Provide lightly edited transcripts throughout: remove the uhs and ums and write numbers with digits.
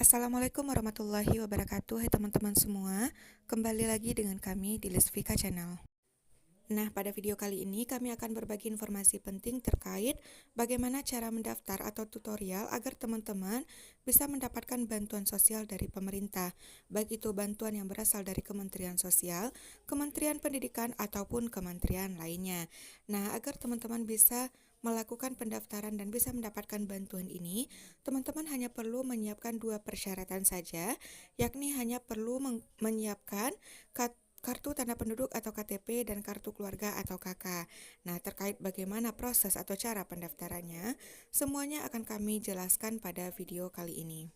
Assalamualaikum warahmatullahi wabarakatuh. Hai teman-teman semua, kembali lagi dengan kami di Lisvika Channel. Nah, pada video kali ini kami akan berbagi informasi penting terkait bagaimana cara mendaftar atau tutorial agar teman-teman bisa mendapatkan bantuan sosial dari pemerintah, baik itu bantuan yang berasal dari Kementerian Sosial, Kementerian Pendidikan, ataupun kementerian lainnya. Nah, agar teman-teman bisa melakukan pendaftaran dan bisa mendapatkan bantuan ini, teman-teman hanya perlu menyiapkan dua persyaratan saja, yakni hanya perlu menyiapkan kartu tanda penduduk atau KTP dan kartu keluarga atau KK. Nah, terkait bagaimana proses atau cara pendaftarannya, semuanya akan kami jelaskan pada video kali ini.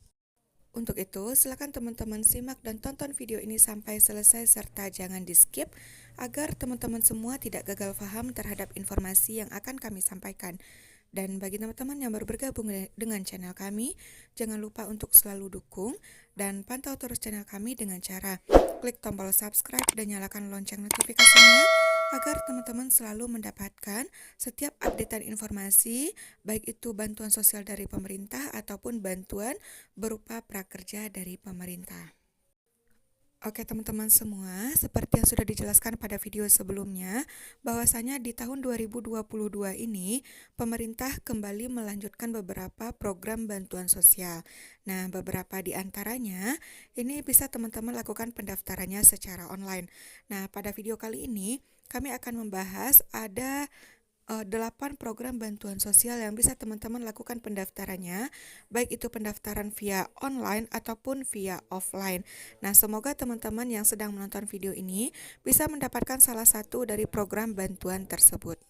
Untuk itu, silakan teman-teman simak dan tonton video ini sampai selesai serta jangan di-skip agar teman-teman semua tidak gagal paham terhadap informasi yang akan kami sampaikan. Dan bagi teman-teman yang baru bergabung dengan channel kami, jangan lupa untuk selalu dukung dan pantau terus channel kami dengan cara klik tombol subscribe dan nyalakan lonceng notifikasinya agar teman-teman selalu mendapatkan setiap updatean informasi, baik itu bantuan sosial dari pemerintah ataupun bantuan berupa prakerja dari pemerintah. Oke teman-teman semua, seperti yang sudah dijelaskan pada video sebelumnya, bahwasanya di tahun 2022 ini, pemerintah kembali melanjutkan beberapa program bantuan sosial. Nah, beberapa di antaranya, ini bisa teman-teman lakukan pendaftarannya secara online. Nah, pada video kali ini, kami akan membahas ada 8 program bantuan sosial yang bisa teman-teman lakukan pendaftarannya, baik itu pendaftaran via online ataupun via offline. Nah, semoga teman-teman yang sedang menonton video ini bisa mendapatkan salah satu dari program bantuan tersebut.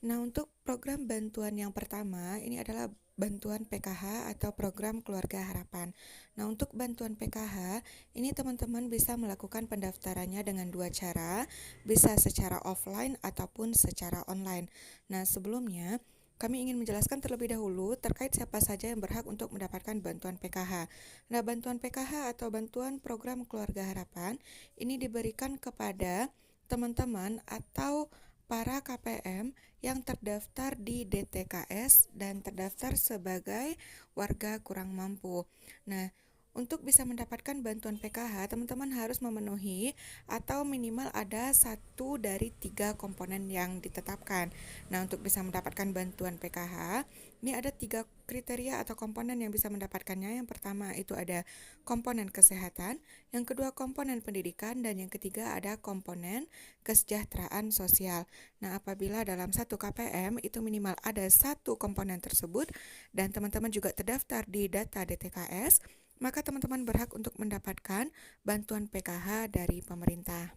Nah, untuk program bantuan yang pertama, ini adalah bantuan PKH atau program Keluarga Harapan. Nah, untuk bantuan PKH, ini teman-teman bisa melakukan pendaftarannya dengan dua cara, bisa secara offline ataupun secara online. Nah, sebelumnya, kami ingin menjelaskan terlebih dahulu terkait siapa saja yang berhak untuk mendapatkan bantuan PKH. Nah, bantuan PKH atau bantuan program Keluarga Harapan, ini diberikan kepada teman-teman atau para KPM yang terdaftar di DTKS dan terdaftar sebagai warga kurang mampu. Nah, untuk bisa mendapatkan bantuan PKH, teman-teman harus memenuhi atau minimal ada satu dari 3 komponen yang ditetapkan. Nah, untuk bisa mendapatkan bantuan PKH, ini ada 3 kriteria atau komponen yang bisa mendapatkannya. Yang pertama itu ada komponen kesehatan, yang kedua komponen pendidikan, dan yang ketiga ada komponen kesejahteraan sosial. Nah, apabila dalam satu KPM itu minimal ada satu komponen tersebut dan teman-teman juga terdaftar di data DTKS, maka teman-teman berhak untuk mendapatkan bantuan PKH dari pemerintah.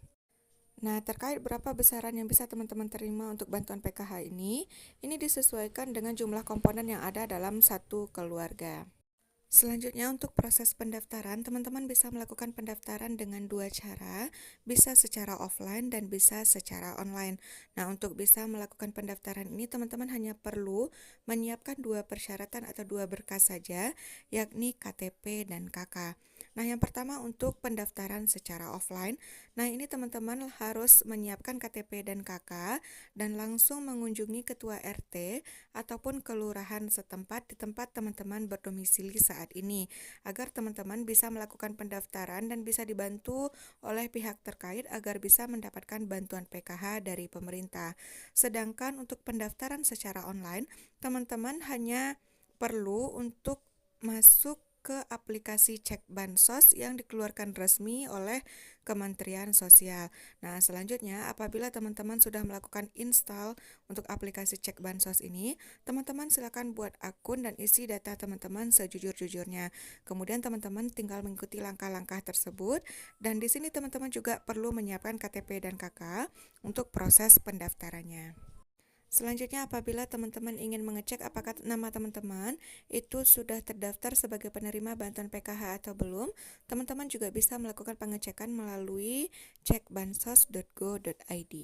Nah, terkait berapa besaran yang bisa teman-teman terima untuk bantuan PKH ini disesuaikan dengan jumlah komponen yang ada dalam satu keluarga. Selanjutnya untuk proses pendaftaran, teman-teman bisa melakukan pendaftaran dengan dua cara, bisa secara offline dan bisa secara online. Nah, untuk bisa melakukan pendaftaran ini, teman-teman hanya perlu menyiapkan dua persyaratan atau dua berkas saja, yakni KTP dan KK. Nah, yang pertama untuk pendaftaran secara offline. Nah, ini teman-teman harus menyiapkan KTP dan KK dan langsung mengunjungi ketua RT ataupun kelurahan setempat di tempat teman-teman berdomisili saat ini, agar teman-teman bisa melakukan pendaftaran dan bisa dibantu oleh pihak terkait agar bisa mendapatkan bantuan PKH dari pemerintah. Sedangkan untuk pendaftaran secara online, teman-teman hanya perlu untuk masuk ke aplikasi Cek Bansos yang dikeluarkan resmi oleh Kementerian Sosial. Nah, selanjutnya apabila teman-teman sudah melakukan install untuk aplikasi Cek Bansos ini, teman-teman silakan buat akun dan isi data teman-teman sejujur-jujurnya. Kemudian teman-teman tinggal mengikuti langkah-langkah tersebut dan di sini teman-teman juga perlu menyiapkan KTP dan KK untuk proses pendaftarannya. Selanjutnya, apabila teman-teman ingin mengecek apakah nama teman-teman itu sudah terdaftar sebagai penerima bantuan PKH atau belum, teman-teman juga bisa melakukan pengecekan melalui cekbansos.go.id.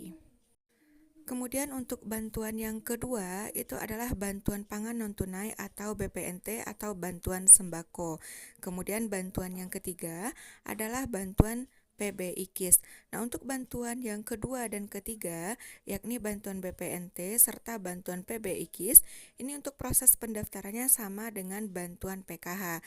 Kemudian untuk bantuan yang kedua itu adalah bantuan pangan non-tunai atau BPNT atau bantuan sembako. Kemudian bantuan yang ketiga adalah bantuan PBIKIS. Nah, untuk bantuan yang kedua dan ketiga, yakni bantuan BPNT serta bantuan PBIKIS, ini untuk proses pendaftarannya sama dengan bantuan PKH.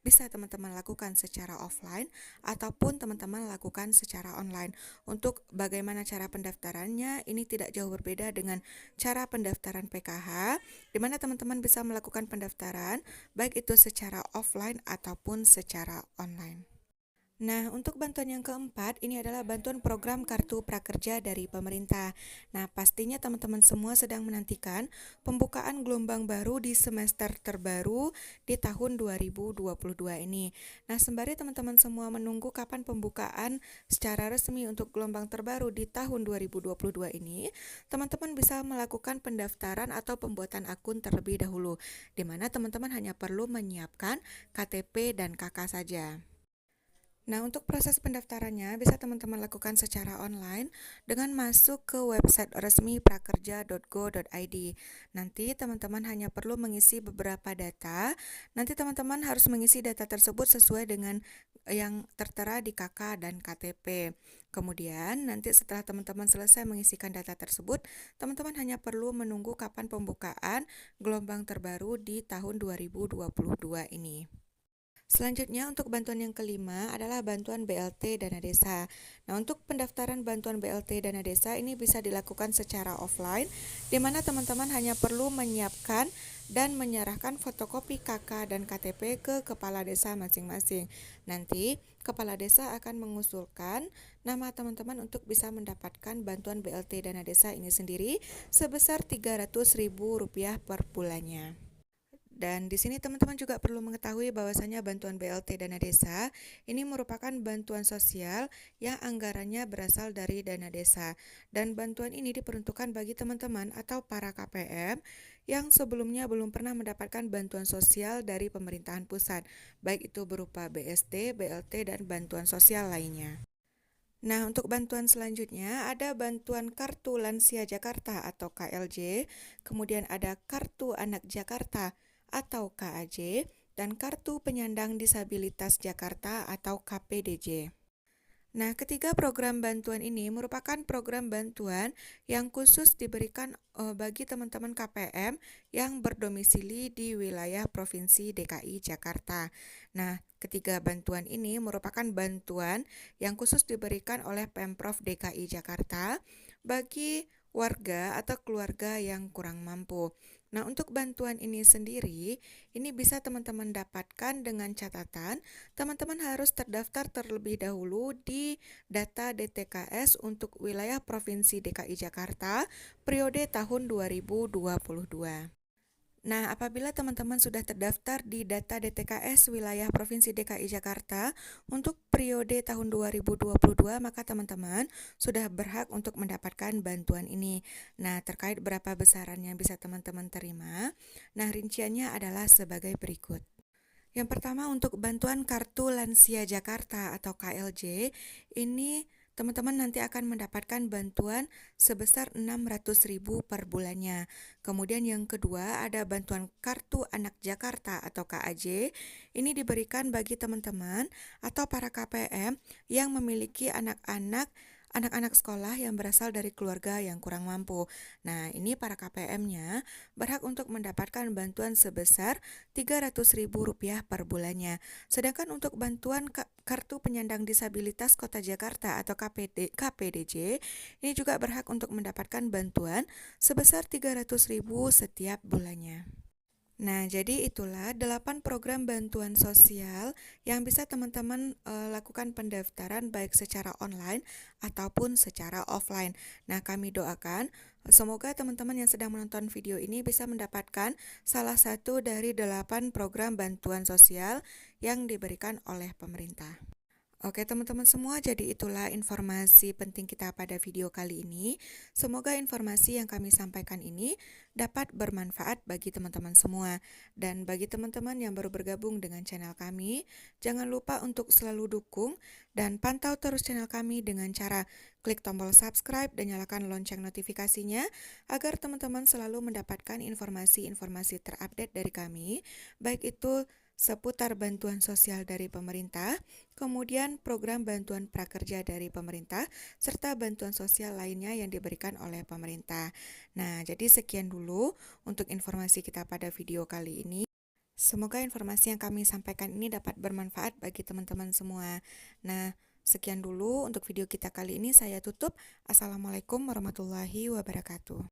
Bisa teman-teman lakukan secara offline ataupun teman-teman lakukan secara online. Untuk bagaimana cara pendaftarannya, ini tidak jauh berbeda dengan cara pendaftaran PKH, di mana teman-teman bisa melakukan pendaftaran baik itu secara offline ataupun secara online. Nah, untuk bantuan yang keempat, ini adalah bantuan program Kartu Prakerja dari pemerintah. Nah, pastinya teman-teman semua sedang menantikan pembukaan gelombang baru di semester terbaru di tahun 2022 ini. Nah, sembari teman-teman semua menunggu kapan pembukaan secara resmi untuk gelombang terbaru di tahun 2022 ini, teman-teman bisa melakukan pendaftaran atau pembuatan akun terlebih dahulu, di mana teman-teman hanya perlu menyiapkan KTP dan KK saja. Nah, untuk proses pendaftarannya bisa teman-teman lakukan secara online dengan masuk ke website resmi prakerja.go.id. Nanti teman-teman hanya perlu mengisi beberapa data. Nanti teman-teman harus mengisi data tersebut sesuai dengan yang tertera di KK dan KTP. Kemudian, nanti setelah teman-teman selesai mengisikan data tersebut, teman-teman hanya perlu menunggu kapan pembukaan gelombang terbaru di tahun 2022 ini. Selanjutnya untuk bantuan yang kelima adalah bantuan BLT Dana Desa. Nah, untuk pendaftaran bantuan BLT Dana Desa ini bisa dilakukan secara offline, di mana teman-teman hanya perlu menyiapkan dan menyerahkan fotokopi KK dan KTP ke kepala desa masing-masing. Nanti, kepala desa akan mengusulkan nama teman-teman untuk bisa mendapatkan bantuan BLT Dana Desa ini sendiri sebesar Rp300.000 per bulannya. Dan di sini teman-teman juga perlu mengetahui bahwasanya bantuan BLT Dana Desa ini merupakan bantuan sosial yang anggarannya berasal dari dana desa. Dan bantuan ini diperuntukkan bagi teman-teman atau para KPM yang sebelumnya belum pernah mendapatkan bantuan sosial dari pemerintahan pusat, baik itu berupa BST, BLT, dan bantuan sosial lainnya. Nah, untuk bantuan selanjutnya ada bantuan Kartu Lansia Jakarta atau KLJ, kemudian ada Kartu Anak Jakarta atau KAJ, dan Kartu Penyandang Disabilitas Jakarta atau KPDJ. Nah, ketiga program bantuan ini merupakan program bantuan yang khusus diberikan bagi teman-teman KPM yang berdomisili di wilayah Provinsi DKI Jakarta. Nah, ketiga bantuan ini merupakan bantuan yang khusus diberikan oleh Pemprov DKI Jakarta bagi warga atau keluarga yang kurang mampu. Nah, untuk bantuan ini sendiri, ini bisa teman-teman dapatkan dengan catatan teman-teman harus terdaftar terlebih dahulu di data DTKS untuk wilayah Provinsi DKI Jakarta periode tahun 2022. Nah, apabila teman-teman sudah terdaftar di data DTKS wilayah Provinsi DKI Jakarta untuk periode tahun 2022, maka teman-teman sudah berhak untuk mendapatkan bantuan ini. Nah, terkait berapa besaran yang bisa teman-teman terima, nah rinciannya adalah sebagai berikut. Yang pertama untuk bantuan Kartu Lansia Jakarta atau KLJ, ini teman-teman nanti akan mendapatkan bantuan sebesar Rp600.000 per bulannya. Kemudian yang kedua ada bantuan Kartu Anak Jakarta atau KAJ. Ini diberikan bagi teman-teman atau para KPM yang memiliki anak-anak sekolah yang berasal dari keluarga yang kurang mampu. Nah, ini para KPM-nya berhak untuk mendapatkan bantuan sebesar Rp300.000 per bulannya. Sedangkan untuk bantuan Kartu Penyandang Disabilitas Kota Jakarta atau KPDJ, ini juga berhak untuk mendapatkan bantuan sebesar Rp300.000 setiap bulannya. Nah, jadi itulah 8 program bantuan sosial yang bisa teman-teman lakukan pendaftaran baik secara online ataupun secara offline. Nah, kami doakan semoga teman-teman yang sedang menonton video ini bisa mendapatkan salah satu dari 8 program bantuan sosial yang diberikan oleh pemerintah. Oke teman-teman semua, jadi itulah informasi penting kita pada video kali ini. Semoga informasi yang kami sampaikan ini dapat bermanfaat bagi teman-teman semua. Dan bagi teman-teman yang baru bergabung dengan channel kami, jangan lupa untuk selalu dukung dan pantau terus channel kami dengan cara klik tombol subscribe dan nyalakan lonceng notifikasinya agar teman-teman selalu mendapatkan informasi-informasi terupdate dari kami, baik itu seputar bantuan sosial dari pemerintah, kemudian program bantuan prakerja dari pemerintah, serta bantuan sosial lainnya yang diberikan oleh pemerintah. Nah, jadi sekian dulu untuk informasi kita pada video kali ini. Semoga informasi yang kami sampaikan ini dapat bermanfaat bagi teman-teman semua. Nah, sekian dulu untuk video kita kali ini. Saya tutup. Assalamualaikum warahmatullahi wabarakatuh.